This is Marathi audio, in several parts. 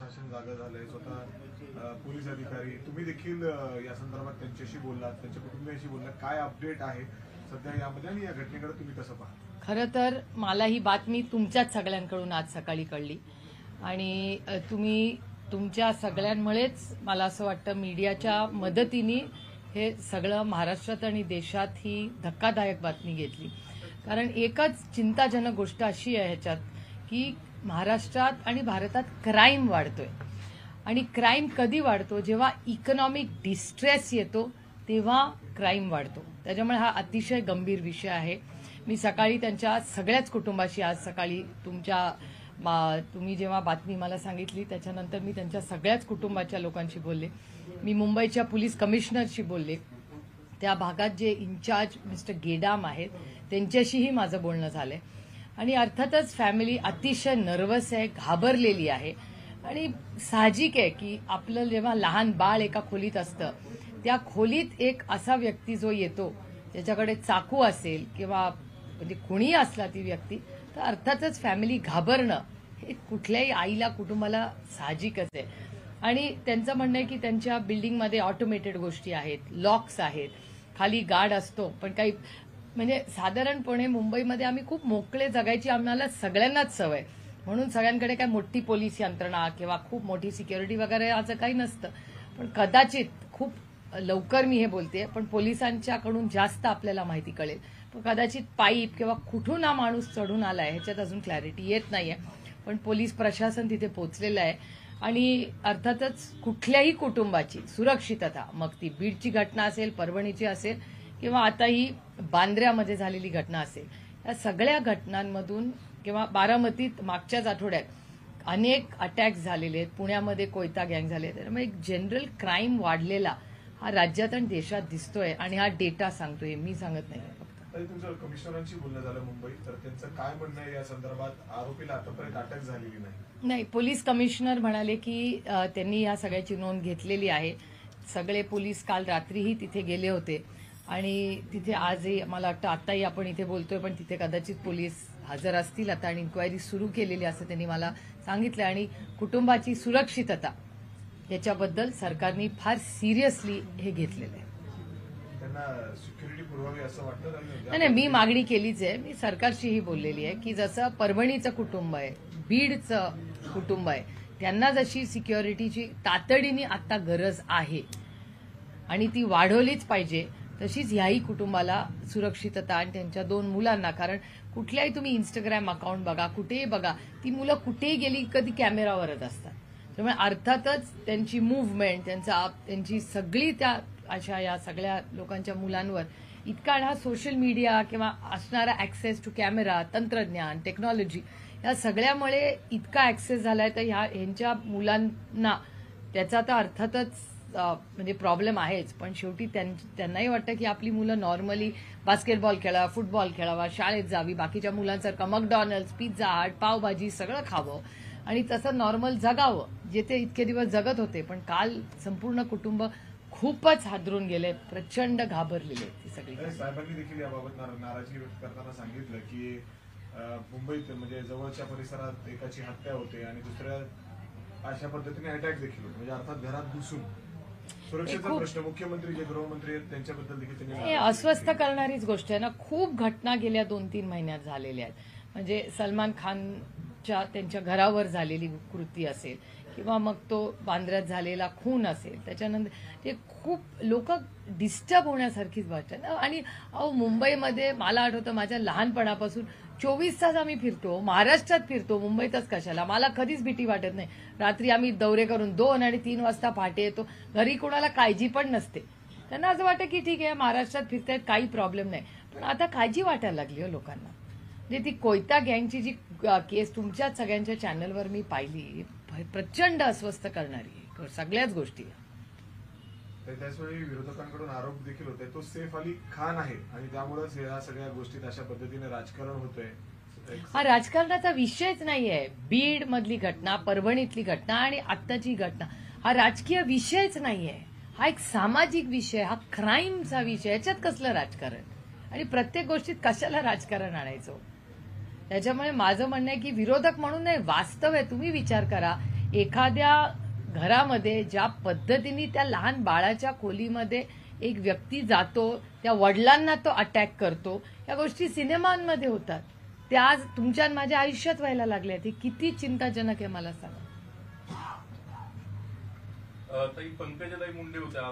प्रशासन जागा झालंय, स्वतः पोलीस अधिकारी, तुम्ही देखील या संदर्भात त्यांच्याशी बोललात, त्यांच्या कुटुंबियांशी बोललात, काय अपडेट आहे सध्या यामध्ये आणि या घटनेकडे तुम्ही कसं पाहता? खरं तर मला ही बातमी तुमच्याच सगळ्यांकडून आज सकाळी कळली आणि तुम्ही तुमच्या सगळ्यांमुळेच मला असं वाटतं मीडियाच्या मदतीने हे सगळं महाराष्ट्रात आणि देशात ही धक्कादायक बातमी घेतली. कारण एकच चिंताजनक गोष्ट अशी आहे ह्याच्यात की महाराष्ट्रात आणि भारतात क्राईम वाढतोय आणि क्राईम कधी वाढतो जेव्हा इकॉनॉमिक डिस्ट्रेस येतो तेव्हा क्राईम वाढतो. त्याच्यामुळे हा अतिशय गंभीर विषय आहे. मी सकाळी त्यांच्या सगळ्याच कुटुंबाशी आज सकाळी तुम्ही जेव्हा बातमी मला सांगितली त्याच्यानंतर मी त्यांच्या सगळ्याच कुटुंबाच्या लोकांशी बोलले. मी मुंबईच्या पोलीस कमिशनरशी बोलले. त्या भागात जे इन्चार्ज मिस्टर गेडाम आहेत त्यांच्याशीही माझं बोलणं झालंय आणि अर्थातच फॅमिली अतिशय नर्वस आहे, घाबरलेली आहे आणि साहजिक आहे की आपलं जेव्हा लहान बाळ एका खोलीत असतं त्या खोलीत एक असा व्यक्ती जो येतो त्याच्याकडे चाकू असेल किंवा म्हणजे कुणीही असला ती व्यक्ती तर अर्थातच फॅमिली घाबरणं हे कुठल्याही आईला कुटुंबाला साहजिकच आहे. आणि त्यांचं म्हणणं आहे की त्यांच्या बिल्डिंगमध्ये ऑटोमेटेड गोष्टी आहेत, लॉक्स आहेत, खाली गार्ड असतो, पण काही म्हणजे साधारणपणे मुंबईमध्ये आम्ही खूप मोकळे जगायची आम्हाला सगळ्यांनाच सवय, म्हणून सगळ्यांकडे काय मोठी पोलीस यंत्रणा किंवा खूप मोठी सिक्युरिटी वगैरे असं काही नसतं. पण कदाचित खूप लवकर मी हे बोलते पण पोलिसांच्याकडून जास्त आपल्याला माहिती कळेल. पण कदाचित पाईप किंवा कुठून हा माणूस चढून आलाय ह्याच्यात अजून क्लॅरिटी येत नाहीये. पण पोलीस प्रशासन तिथे पोहोचलेलं आहे आणि अर्थातच कुठल्याही कुटुंबाची सुरक्षितता, मग ती बीडची घटना असेल, परभणीची असेल किंवा आता ही बांद्र्यामध्ये झालेली घटना असेल, या सगळ्या घटनांमधून किंवा बारामतीत मागच्याच आठवड्यात अनेक अटॅक्स झालेले आहेत, पुण्यामध्ये कोयता गँग झाले, त्यामुळे एक जनरल क्राईम वाढलेला हा राज्यात आणि देशात दिसतोय आणि हा डेटा सांगतोय, मी सांगत नाही. तुमचं कमिशनरांशी बोलणं झालं मुंबईत, तर त्यांचं काय म्हणणं आहे या संदर्भात? आरोपीला आतापर्यंत अटक झालेली नाही. पोलीस कमिशनर म्हणाले की त्यांनी या सगळ्याची नोंद घेतलेली आहे. सगळे पोलीस काल रात्रीही तिथे गेले होते आणि तिथे आजही मला वाटतं आताही आपण इथे बोलतोय पण तिथे कदाचित पोलीस हजर असतील आता आणि इन्क्वायरी सुरू केलेली असं त्यांनी मला सांगितलं. आणि कुटुंबाची सुरक्षितता याच्याबद्दल सरकारने फार सिरियसली हे घेतलेलं आहे. सिक्युरिटी पुरवावी असं वाटतं? नाही, मी मागणी केलीच आहे. मी सरकारशीही बोललेली आहे की जसं परभणीचं कुटुंब आहे, बीडचं कुटुंब आहे, त्यांना जशी सिक्युरिटीची तातडीने आता गरज आहे आणि ती वाढवलीच पाहिजे तशीच ह्याही कुटुंबाला सुरक्षितता आणि त्यांच्या 2 मुलांना. कारण कुठल्याही तुम्ही इंस्टाग्राम अकाउंट बघा, कुठेही बघा, ती मुलं कुठेही गेली कधी कॅमेरावरच असतात. त्यामुळे अर्थातच त्यांची मूव्हमेंट, त्यांची सगळी त्या अशा या सगळ्या लोकांच्या मुलांवर इतका हा सोशल मीडिया किंवा असणारा ऍक्सेस टू कॅमेरा, तंत्रज्ञान, टेक्नॉलॉजी या सगळ्यामुळे इतका ऍक्सेस झालाय तर ह्यांच्या मुलांना त्याचा तर अर्थातच म्हणजे प्रॉब्लेम आहेच. पण शेवटी त्यांनाही वाटतं की आपली मुलं नॉर्मली बास्केटबॉल खेळावा, फुटबॉल खेळावा, शाळेत जावी, बाकीच्या मुलांसारखं मॅकडॉनल्ड्स, पिझ्झा हट, पावभाजी सगळं खावं आणि तसं नॉर्मल जगावं जे ते इतके दिवस जगत होते. पण काल संपूर्ण कुटुंब खूपच हादरून गेले, प्रचंड घाबरलेले ती सगळी. साहेबांनी देखील याबाबत नाराजी व्यक्त करताना सांगितलं की मुंबईत म्हणजे जवळच्या परिसरात एकाची हत्या होते आणि दुसऱ्या अशा पद्धतीने अटॅक देखील होतो, म्हणजे अर्थात घरात घुसून सुरक्षेचा प्रश्न. मुख्यमंत्री जे गृहमंत्री आहेत त्यांच्याबद्दल देखील हे अस्वस्थ करणारीच गोष्ट आहे ना. खूप घटना गेल्या 2-3 महिन्यात झालेल्या आहेत. म्हणजे सलमान खानच्या त्यांच्या घरावर झालेली कृती असेल किंवा मग तो बांद्र्यात झालेला खून असेल, त्याच्यानंतर ते खूप लोक डिस्टर्ब होण्यासारखीच गोष्ट आहे ना. आणि मुंबईमध्ये मला आठवतं माझ्या लहानपणापासून 24 तास आम्ही फिरतो, महाराष्ट्रात फिरतो, मुंबईतच कशाला. मला कधीच भीती वाटत नाही. रात्री आम्ही दौरे करून 2 आणि 3 वाजता पहाटे येतो. घरी कोणाला काळजी पण नसते. त्यांना असं वाटतं की ठीक आहे महाराष्ट्रात फिरतायत, काही प्रॉब्लेम नाही. पण आता काळजी वाटायला लागली हो लोकांना. म्हणजे ती कोयता गँगची जी केस तुमच्याच सगळ्यांच्या चॅनलवर मी पाहिली, प्रचंड अस्वस्थ करणारी सगळ्याच गोष्टी. त्याचवेळी विरोधकांकडून आरोप देखील होते तो सैफ अली खान आहे आणि त्यामुळेच या सगळ्या गोष्टीत अशा पद्धतीने राजकारण होतंय. हा राजकारणाचा विषयच नाहीये. बीड मधली घटना, परभणीतली घटना आणि आत्ताची घटना हा राजकीय विषयच नाहीये. हा एक सामाजिक विषय, हा क्राईमचा विषय. याच्यात कसलं राजकारण आणि प्रत्येक गोष्टीत कशाला राजकारण आणायचं. त्याच्यामुळे माझं म्हणणं आहे की विरोधक म्हणून नाही, वास्तव आहे. तुम्ही विचार करा, एखाद्या घरामध्ये ज्या पद्धतीने त्या लहान बाळाच्या खोलीमध्ये एक व्यक्ती जातो, त्या वडिलांना तो अटॅक करतो, या गोष्टी सिनेमांमध्ये होतात. ते आज तुमच्या आणि माझ्या आयुष्यात व्हायला लागल्या. ते किती चिंताजनक आहे मला सांगा. ताई पंकजाताई मुंडे होत्या.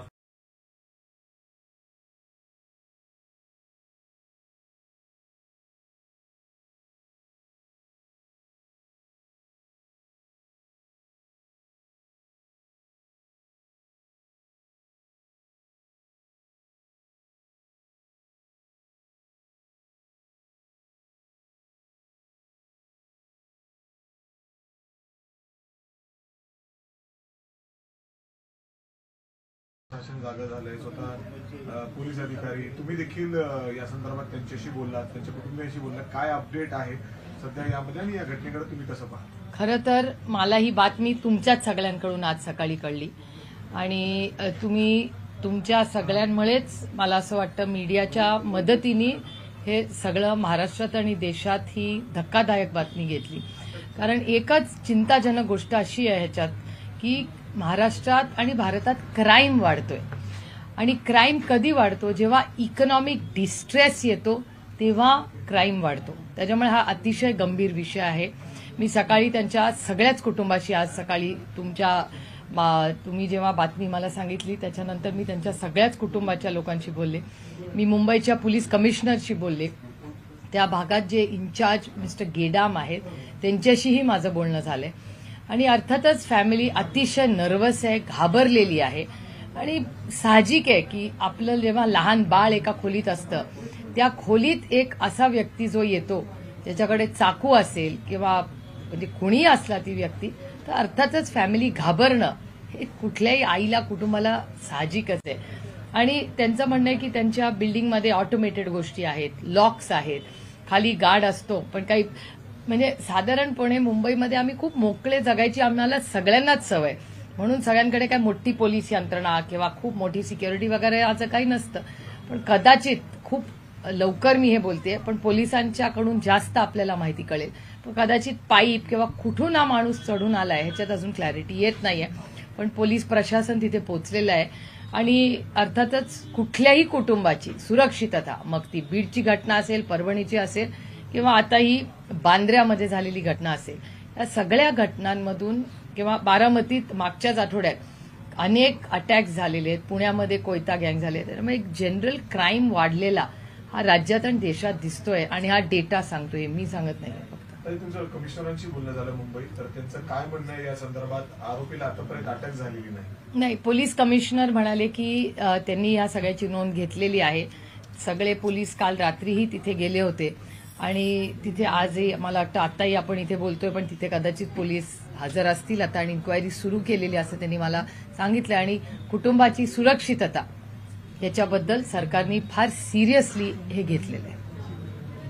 शासन जागा झालंय. स्वतः पोलीस अधिकारी तुम्ही देखील या संदर्भात त्यांच्याशी बोललात, त्यांच्या कुटुंबियांशी बोललात. काय अपडेट आहे सध्या यामध्ये आणि या घटनेकडे तुम्ही कसं पाहता? खरं तर मला ही बातमी तुमच्याच सगळ्यांकडून आज सकाळी कळली आणि तुम्ही तुमच्या सगळ्यांमुळेच मला असं वाटतं मीडियाच्या मदतीने हे सगळं महाराष्ट्रात आणि देशात ही धक्कादायक बातमी घेतली. कारण एकच चिंताजनक गोष्ट अशी आहे ह्याच्यात की महाराष्ट्रात आणि भारतात क्राईम वाढतोय. आणि क्राईम कधी वाढतो? जेव्हा इकॉनॉमिक डिस्ट्रेस येतो तेव्हा क्राईम वाढतो. त्याच्यामुळे हा अतिशय गंभीर विषय आहे. मी सकाळी त्यांच्या सगळ्याच कुटुंबाशी आज सकाळी तुम्ही जेव्हा बातमी मला सांगितली त्याच्यानंतर मी त्यांच्या सगळ्याच कुटुंबाच्या लोकांशी बोलले. मी मुंबईच्या पोलीस कमिशनरशी बोलले. त्या भागात जे इन्चार्ज मिस्टर गेडाम आहेत त्यांच्याशीही माझं बोलणं झालंय. आणि अर्थातच फॅमिली अतिशय नर्वस आहे, घाबरलेली आहे. आणि साहजिक आहे की आपलं जेव्हा लहान बाळ एका खोलीत असतं, त्या खोलीत एक असा व्यक्ती जो येतो ज्याच्याकडे चाकू असेल किंवा म्हणजे कुणी असला ती व्यक्ती, तर अर्थातच फॅमिली घाबरणं हे कुठल्याही आईला कुटुंबाला साहजिकच आहे. आणि त्यांचं म्हणणं आहे की त्यांच्या बिल्डिंगमध्ये ऑटोमेटेड गोष्टी आहेत, लॉक्स आहेत, खाली गार्ड असतो. पण काही म्हणजे साधारणपणे मुंबईमध्ये आम्ही खूप मोकळे जगायची आम्हाला सगळ्यांनाच सवय, म्हणून सगळ्यांकडे काय मोठी पोलीस यंत्रणा किंवा खूप मोठी सिक्युरिटी वगैरे असं काही नसतं. पण कदाचित खूप लवकर मी हे बोलते, पण पोलिसांच्याकडून जास्त आपल्याला माहिती कळेल. पण कदाचित पाईप किंवा कुठून हा माणूस चढून आलाय ह्याच्यात अजून क्लॅरिटी येत नाहीये. पण पोलीस प्रशासन तिथे पोहोचलेलं आहे आणि अर्थातच कुठल्याही कुटुंबाची सुरक्षितता, मग ती बीडची घटना असेल, परभणीची असेल किंवा आता ही बांद्र्यामध्ये झालेली घटना असेल, या सगळ्या घटनांमधून किंवा बारामतीत मागच्याच आठवड्यात अनेक अटॅक्स झालेले आहेत, पुण्यामध्ये कोयता गँग झाले. त्यामुळे एक जनरल क्राईम वाढलेला हा राज्यात आणि देशात दिसतोय आणि हा डेटा सांगतोय, मी सांगत नाही फक्त. तुमचं कमिशनरांशी बोलणं झालं मुंबईत, तर त्यांचं काय म्हणणं आहे या संदर्भात? आरोपीला आतापर्यंत अटक झालेली नाही. पोलीस कमिशनर म्हणाले की त्यांनी या सगळ्याची नोंद घेतलेली आहे. सगळे पोलीस काल रात्रीही तिथे गेले होते आणि तिथे आजही मला वाटतं आताही आपण इथे बोलतोय, पण तिथे कदाचित पोलीस हजर असतील आता आणि इन्क्वायरी सुरू केलेली असं त्यांनी मला सांगितलं. आणि कुटुंबाची सुरक्षितता याच्याबद्दल सरकारने फार सिरियसली हे घेतलेलं आहे.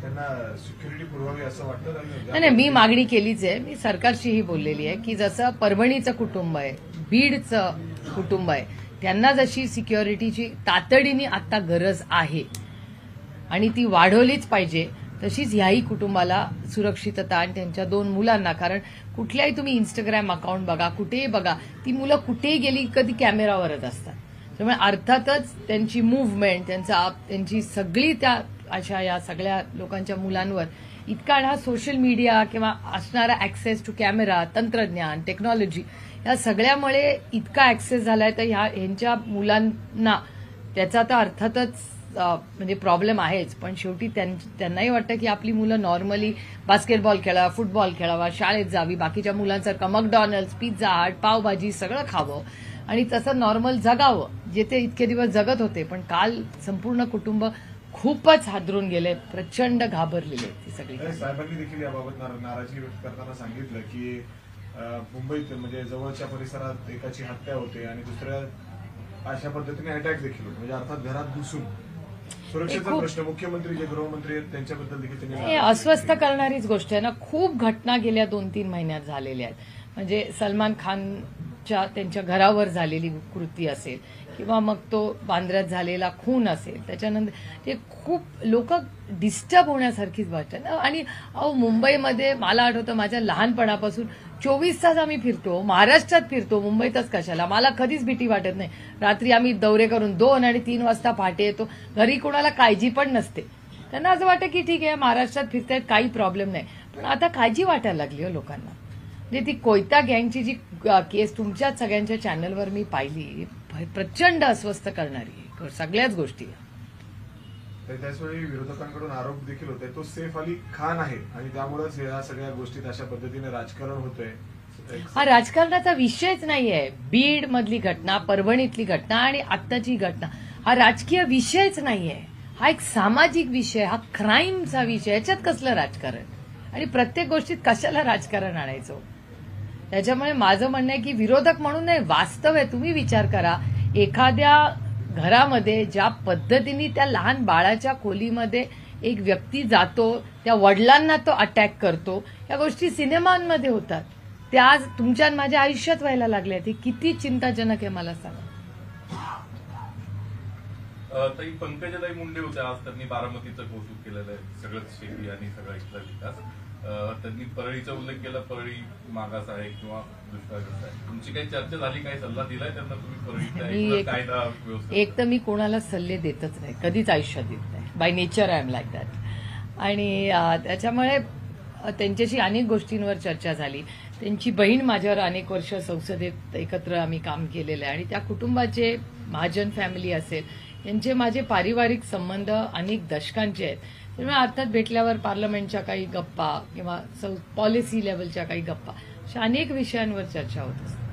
त्यांना सिक्युरिटी पुरवावी असं वाटतं? नाही, मी मागणी केलीच आहे. मी सरकारशीही बोललेली आहे की जसं परभणीचं कुटुंब आहे, बीडचं कुटुंब आहे, त्यांना जशी सिक्युरिटीची तातडीने आता गरज आहे आणि ती वाढवलीच पाहिजे, तशीच ह्याही कुटुंबाला सुरक्षितता आणि त्यांच्या 2 मुलांना. कारण कुठल्याही तुम्ही इंस्टाग्राम अकाउंट बघा, कुठेही बघा, ती मुलं कुठेही गेली कधी कॅमेरावरच असतात. त्यामुळे अर्थातच त्यांची मुव्हमेंट, त्यांची सगळी त्या अशा या सगळ्या लोकांच्या मुलांवर इतका हा सोशल मीडिया किंवा असणारा ऍक्सेस टू कॅमेरा, तंत्रज्ञान, टेक्नॉलॉजी या सगळ्यामुळे इतका ऍक्सेस झालाय. तर ह्यांच्या मुलांना त्याचा तर अर्थातच म्हणजे प्रॉब्लेम आहेच, पण शेवटी त्यांनाही वाटतं की आपली मुलं नॉर्मली बास्केटबॉल खेळावा, फुटबॉल खेळावा, शाळेत जावी, बाकीच्या मुलांसारखं मॅकडॉनल्ड्स, पिझ्झा हट, पावभाजी सगळं खावं आणि तसं नॉर्मल जगावं, जे ते इतके दिवस जगत होते. पण काल संपूर्ण कुटुंब खूपच हादरून गेले, प्रचंड घाबरलेले ती सगळी. साहेबांनी देखील याबाबत नाराजी व्यक्त करताना सांगितलं की मुंबईत म्हणजे जवळच्या परिसरात एकाची हत्या होते आणि दुसऱ्या अशा पद्धतीने अटॅक देखील होते. म्हणजे अर्थात घरात घुसून सुरक्षेचा प्रश्न. मुख्यमंत्री जे गृहमंत्री आहेत त्यांच्याबद्दल देखील हे अस्वस्थ करणारीच गोष्ट आहे ना. खूप घटना गेल्या 2-3 महिन्यात झालेल्या आहेत. म्हणजे सलमान खानच्या त्यांच्या घरावर झालेली कृती असेल किंवा मग तो बांद्र्यात झालेला खून असेल, त्याच्यानंतर ते खूप लोक डिस्टर्ब होण्यासारखीच गोष्ट आहे ना. आणि मुंबईमध्ये मला आठवतं माझ्या लहानपणापासून 24 तास आम्ही फिरतो, महाराष्ट्रात फिरतो, मुंबईतच कशाला. मला कधीच भीती वाटत नाही. रात्री आम्ही दौरे करून 2 आणि 3 वाजता पहाटे येतो. घरी कोणाला काळजी पण नसते. त्यांना असं वाटतं की ठीक आहे महाराष्ट्रात फिरतायत, काही प्रॉब्लेम नाही. पण आता काळजी वाटायला लागली हो लोकांना. म्हणजे ती कोयता गँगची जी केस तुमच्याच सगळ्यांच्या चॅनलवर मी पाहिली, प्रचंड अस्वस्थ करणारी सगळ्याच गोष्टी. तर त्याचवेळी विरोधकांकडून आरोप देखील होते तो सैफ अली खान आहे आणि त्यामुळेच या सगळ्या गोष्टीत अशा पद्धतीने राजकारण होतंय. हा राजकारणाचा विषयच नाहीये. बीड मधली घटना, परभणीतली घटना आणि आत्ताची घटना हा राजकीय विषयच नाहीये. हा एक सामाजिक विषय, हा क्राईमचा विषय. याच्यात कसलं राजकारण आणि प्रत्येक गोष्टीत कशाला राजकारण आणायचं. त्याच्यामुळे माझं म्हणणं आहे की विरोधक म्हणून नाही, वास्तव आहे. तुम्ही विचार करा, एखाद्या घरामध्ये ज्या पद्धतीने त्या लहान बाळाच्या खोलीमध्ये एक व्यक्ती जातो, त्या वडिलांना तो अटॅक करतो, या गोष्टी सिनेमांमध्ये होतात. त्या आज तुमच्या आणि माझ्या आयुष्यात व्हायला लागल्या. ते किती चिंताजनक आहे मला सांगा. ताई पंकजाताई मुंडे होत्या, आज त्यांनी बारामतीचं कौतुक केलेलं आहे, सगळंच शेती आणि सगळा इथला विकास. त्यांनी परळीचा उल्लेख केला, परळी मागास आहे किंवा दुष्काळग्रस्त आहे. तुमची काही चर्चा झाली, काही सल्ला दिलाय त्यांना तुम्ही परळीचा कायदा व्यवस्था? एक तर मी कोणाला सल्ले देतच नाही, कधीच आयुष्यात देत नाही. By nature I am like that. आणि त्याच्यामुळे त्यांच्याशी अनेक गोष्टींवर चर्चा झाली. त्यांची बहीण माझ्यावर अनेक वर्ष संसदेत एकत्र आम्ही काम केलेलं आहे आणि त्या कुटुंबाचे, महाजन फॅमिली असेल, यांचे माझे पारिवारिक संबंध अनेक दशकांचे आहेत. त्यामुळे अर्थात भेटल्यावर पार्लमेंटच्या काही गप्पा किंवा पॉलिसी लेवलच्या काही गप्पा, अशा अनेक विषयांवर चर्चा होत असते.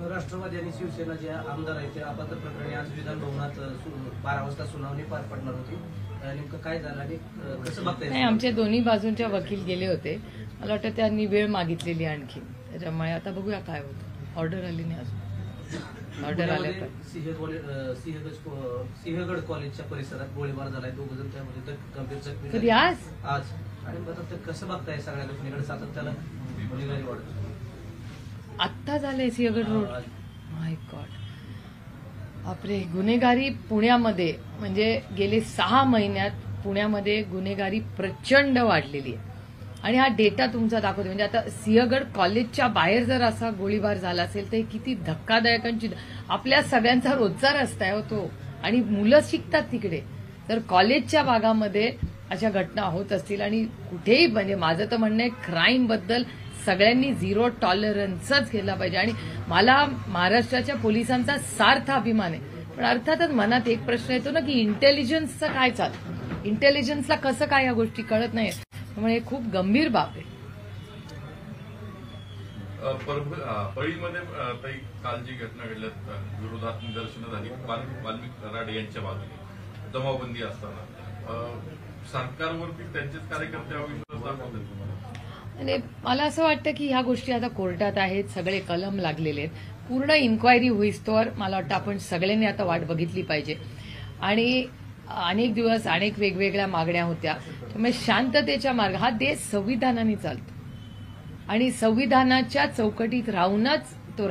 राष्ट्रवादी आणि शिवसेना जे आमदार आहेत त्या अपात्र प्रकरणी आज विधानभवनात 12 वाजता सुनावणी पार पडणार होती. नेमकं काय झालं आणि कसं बघताय? नाही, आमच्या दोन्ही बाजूंच्या वकील गेले होते. मला वाटतं त्यांनी वेळ मागितलेली आणखी. त्याच्यामुळे आता बघूया काय होतं. ऑर्डर आली नाही अजून. ऑर्डर आले सिंहगड कॉलेजच्या परिसरात गोळीबार झालाय. 2 जण त्यामध्ये गंभीर जखमी कधी आज आणि आता कसं बघताय सगळ्या गोष्टींकडे सातत्यानं गुन्हेगारी वाढत? आत्ता झालंय सिंहगड रोड. माय गॉड, बापरे. गुन्हेगारी पुण्यामध्ये म्हणजे गेले 6 महिन्यात पुण्यामध्ये गुन्हेगारी प्रचंड वाढलेली आहे. आणि हा डेटा तुमचा दाखवतो. म्हणजे आता सिंहगड कॉलेजच्या बाहेर जर असा गोळीबार झाला असेल तर किती धक्कादायक. आपल्या सगळ्यांचा रोजचा रस्ता आहे तो, आणि मुलं शिकतात तिकडे. तर कॉलेजच्या भागामध्ये अशा घटना होत असतील आणि कुठेही, म्हणजे माझं तर म्हणणं आहे क्राईम बद्दल सगळ्यांनी 0 टॉलरन्सच केला पाहिजे. आणि मला महाराष्ट्राच्या पोलिसांचा सार्थ अभिमान आहे. पण अर्थातच मनात एक प्रश्न येतो ना की इंटेलिजन्सचं काय चालतं, इंटेलिजन्सला कसं काय या गोष्टी कळत नाही. त्यामुळे खूप गंभीर बाब आहे. परळीमध्ये ताई काल जी घटना घडल्यात, विरोधात निदर्शनं झाली वाल्मिक कराड यांच्या बाजूने जमावबंदी असताना, सरकारवरती त्यांचेच कार्यकर्ते अविश्वास दाखवतात तुम्हाला? आणि मला असं वाटतं की ह्या गोष्टी आता कोर्टात आहेत, सगळे कलम लागलेले आहेत. पूर्ण इन्क्वायरी होईस्तोवर मला वाटतं आपण सगळ्यांनी आता वाट बघितली पाहिजे. आणि अनेक दिवस अनेक वेगवेगळ्या मागण्या होत्या. त्यामुळे शांततेच्या मार्ग, हा देश संविधानाने चालतो आणि संविधानाच्या चौकटीत राहूनच तो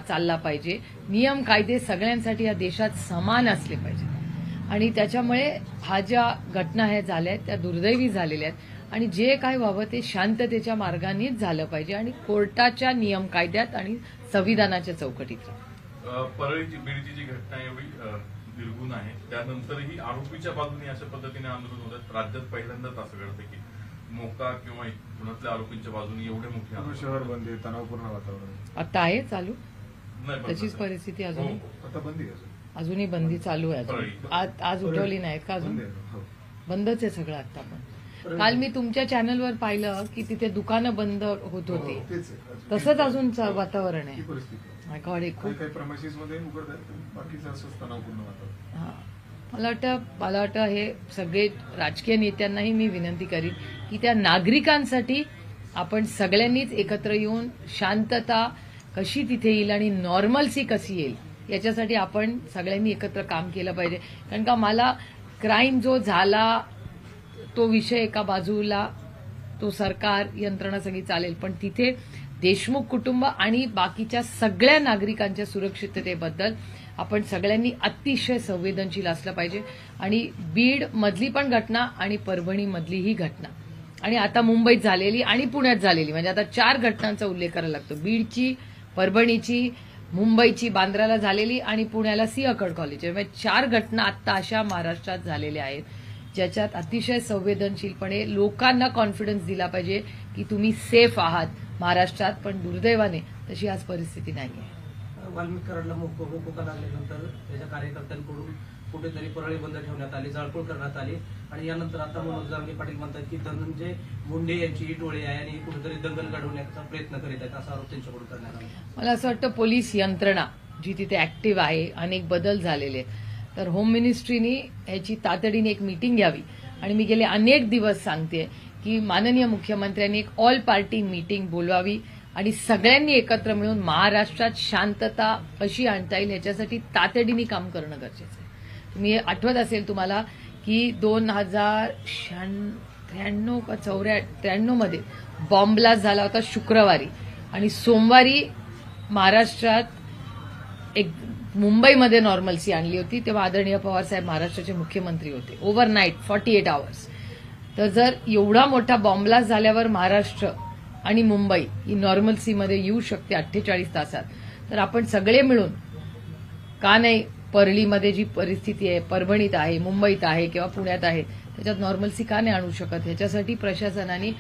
चालला पाहिजे. नियम कायदे सगळ्यांसाठी या देशात समान असले पाहिजे. आणि त्याच्यामुळे हा ज्या घटना ह्या झाल्या आहेत त्या दुर्दैवी झालेल्या आहेत. आणि जे काय व्हावं ते शांततेच्या मार्गानेच झालं पाहिजे आणि कोर्टाच्या नियम कायद्यात आणि संविधानाच्या चौकटीत. परळीची बीडची जी घटना एवढी निर्गुण आहे, त्यानंतरही आरोपीच्या बाजूने अशा पद्धतीने आंदोलन होतात. राज्यात पहिल्यांदाच असं घडतं की मोका किंवा पुण्यातल्या आरोपींच्या बाजूने एवढे मोठे शहर बंदी, तणावपूर्ण वातावरण आता आहे चालू. नाही, त्याचीच परिस्थिती अजून आता बंदी आहे. अजूनही बंदी चालू आहे. अजून आज उठवली नाहीत का अजून? बंदच आहे सगळं आता. पण काल मी तुमच्या चॅनलवर पाहिलं की तिथे दुकानं बंद होत होती. तसंच अजून वातावरण आहे. माय गॉड, खूप मला वाटतं हे सगळे राजकीय नेत्यांनाही मी विनंती करीन की त्या नागरिकांसाठी आपण सगळ्यांनीच एकत्र येऊन शांतता कशी तिथे येईल आणि नॉर्मल्सी कशी येईल याच्यासाठी आपण सगळ्यांनी एकत्र काम केलं पाहिजे. कारण का मला क्राईम जो झाला तो विषय एका बाजूला, तो सरकार यंत्रणा सगळी चालेल, पण तिथे देशमुख कुटुंब आणि बाकीच्या सगळ्या नागरिकांच्या सुरक्षिततेबद्दल आपण सगळ्यांनी अतिशय संवेदनशील असलं पाहिजे. आणि बीड मधली पण घटना आणि परभणी मधलीही घटना आणि आता मुंबईत झालेली आणि पुण्यात झालेली, म्हणजे आता 4 घटनांचा उल्लेख करायला लागतो. बीडची, परभणीची, मुंबईची, बांद्राला झालेली आणि पुण्याला सिंहगड कॉलेज. म्हणजे 4 घटना आत्ता अशा महाराष्ट्रात झालेल्या आहेत ज्याच्यात अतिशय संवेदनशीलपणे लोकांना कॉन्फिडन्स दिला पाहिजे की तुम्ही सेफ आहात महाराष्ट्रात. पण दुर्दैवाने तशी आज परिस्थिती नाहीये. वाल्मिक कराडला मोकोका लागल्यानंतर त्याच्या कार्यकर्त्यांकडून कुठेतरी परळी बंद ठेवण्यात आली, जाळपोळ करण्यात आली आणि यानंतर आता मनोज जरांगे पाटील म्हणतात की धनंजय मुंडे यांची ही टोळी आहे आणि कुठेतरी दंगल घडवण्याचा प्रयत्न करीत आहेत, असा आरोप त्यांच्याकडून करण्यात आला. मला असं वाटतं पोलीस यंत्रणा जी तिथे ऍक्टिव्ह आहे, अनेक बदल झालेले आहेत, तर होम मिनिस्ट्रीनी ह्याची तातडीने एक मीटिंग घ्यावी. आणि मी गेले अनेक दिवस सांगते की माननीय मुख्यमंत्र्यांनी एक ऑल पार्टी मीटिंग बोलवावी आणि सगळ्यांनी एकत्र मिळून महाराष्ट्रात शांतता कशी आणता येईल ह्याच्यासाठी तातडीने काम करणं गरजेचं आहे. तुम्ही आठवत असेल तुम्हाला की 2093 का 93 मध्ये बॉम्ब ब्लास्ट झाला होता शुक्रवारी आणि सोमवारी महाराष्ट्रात एक मुंबईमध्ये नॉर्मल्सी आणली होती. तेव्हा आदरणीय पवारसाहेब महाराष्ट्राचे मुख्यमंत्री होते. Overnight 48 hours. तर जर एवढा मोठा बॉम्ब ब्लास्ट झाल्यावर महाराष्ट्र आणि मुंबई ही नॉर्मल्सीमध्ये येऊ शकते 48 तासात, तर आपण सगळे मिळून का नाही परळीमध्ये जी परिस्थिती आहे, परभणीत आहे, मुंबईत आहे किंवा पुण्यात आहे, त्याच्यात नॉर्मल्सी का नाही आणू शकत. ह्याच्यासाठी प्रशासनाने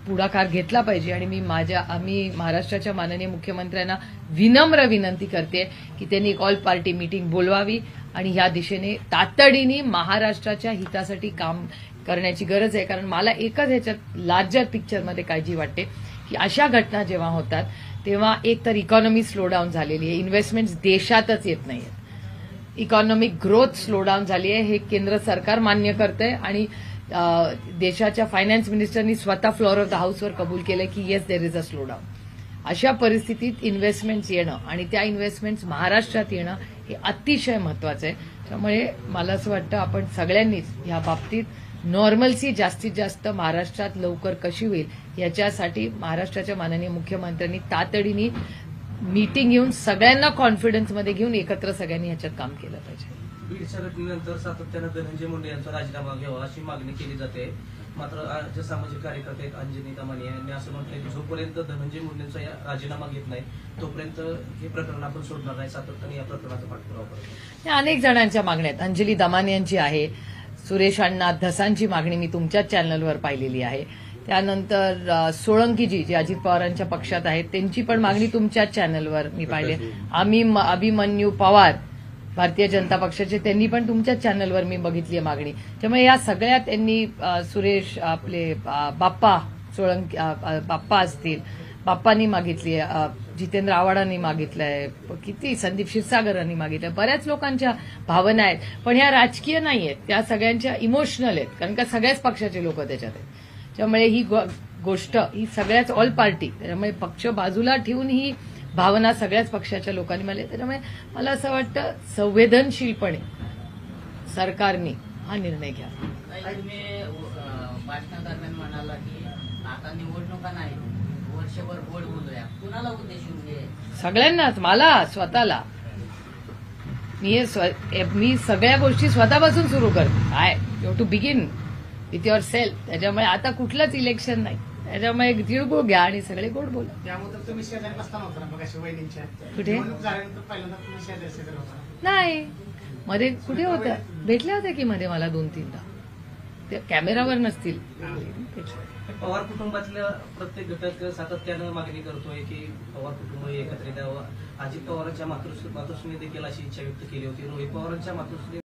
पुढाकार घेतला पाहिजे. आणि आम्ही महाराष्ट्राच्या माननीय मुख्यमंत्र्यांना विनम्र विनंती करते की त्यांनी एक ऑल पार्टी मीटिंग बोलवावी आणि या दिशेने तातडीने महाराष्ट्राच्या हितासाठी काम करण्याची गरज आहे. कारण मला एकच ह्याच्यात लार्जर पिक्चरमध्ये काळजी वाटते की अशा घटना जेव्हा होतात तेव्हा एक तर इकॉनॉमी स्लो डाऊन झालेली आहे, इन्व्हेस्टमेंट्स देशातच येत नाहीयेत, इकॉनॉमिक ग्रोथ स्लो डाऊन झाली आहे, हे केंद्र सरकार मान्य करतंय आणि देशाच्या फायनान्स मिनिस्टरनी स्वतः फ्लोअर ऑफ द हाऊसवर कबूल केलंय की yes there is a slow down. अशा परिस्थितीत इन्व्हेस्टमेंट्स येणं आणि त्या इन्व्हेस्टमेंट्स महाराष्ट्रात येणं हे अतिशय महत्वाचं आहे. त्यामुळे मला असं वाटतं आपण सगळ्यांनीच या बाबतीत नॉर्मल्सी जास्तीत जास्त महाराष्ट्रात लवकर कशी होईल याच्यासाठी महाराष्ट्राच्या माननीय मुख्यमंत्र्यांनी तातडीने मीटिंग घेऊन सगळ्यांना कॉन्फिडन्समध्ये घेऊन एकत्र सगळ्यांनी ह्याच्यात काम केलं पाहिजे. बीडच्या घटनेनंतर सातत्यानं धनंजय मुंडे यांचा राजीनामा घ्यावा अशी मागणी केली जाते. मात्र जे सामाजिक कार्यकर्ते आहेत अंजनी दमानिया यांनी असं म्हटलंय की जोपर्यंत धनंजय मुंडेंचा राजीनामा घेत नाही तोपर्यंत हे प्रकरण आपण सोडणार नाही, सातत्याने या प्रकरणाचा पाठपुरावा करतो. अनेक जणांच्या मागण्या आहेत. अंजली दमानियांची आहे, सुरेश अण्णा धसांची मागणी मी तुमच्याच चॅनलवर पाहिलेली आहे. त्यानंतर सोळंकीजी जे अजित पवारांच्या पक्षात आहेत त्यांची पण मागणी तुमच्याच चॅनलवर मी पाहिली. अभिमन्यू पवार भारतीय जनता पक्षाचे त्यांनी पण तुमच्याच चॅनलवर मी बघितली आहे मागणी. त्यामुळे या सगळ्या त्यांनी सुरेश आपले बाप्पा सोळंकी बाप्पा असतील, बाप्पांनी मागितली आहे, जितेंद्र आव्हाडांनी मागितलंय, किती संदीप क्षीरसागरांनी मागितलंय, बऱ्याच लोकांच्या भावना आहेत. पण ह्या राजकीय नाही आहेत, त्या सगळ्यांच्या इमोशनल आहेत कारण का सगळ्याच पक्षाचे लोक त्याच्यात आहेत. त्यामुळे ही गोष्ट ही सगळ्याच ऑल पार्टी, त्यामुळे पक्ष बाजूला ठेवून ही भावना सगळ्याच पक्षाच्या लोकांनी मला. त्यामुळे मला असं वाटतं संवेदनशीलपणे सरकारने हा निर्णय घ्या. तुम्ही भाषणादरम्यान म्हणाला की आता निवडणुका नाही, वर्षभर गोड बोलूया, कुणाला उद्देशून घे? सगळ्यांनाच, मला स्वतःला. मी सगळ्या गोष्टी स्वतःपासून सुरू करते. I you to begin with yourself. त्याच्यामुळे आता कुठलंच इलेक्शन नाही, त्याच्यामुळे तिळगुळ घ्या आणि सगळे गोड बोला. त्यामुळे तुम्ही शेजारी बसताना होता ना मग अशी वहिनींच्या कुठे? झाल्यानंतर पहिल्यांदा तुम्ही शेजारी होता. नाही, मध्ये कुठे होत्या, भेटल्या होत्या की मध्ये मला 2-3दा. ते कॅमेरावर नसतील. पवार कुटुंबातल्या प्रत्येक घटक सातत्यानं मागणी करतोय की पवार कुटुंब एकत्रित यावं. अजित पवारांच्या मातृश्री देखील अशी इच्छा व्यक्त केली होती. रोहित पवारांच्या मातृश्री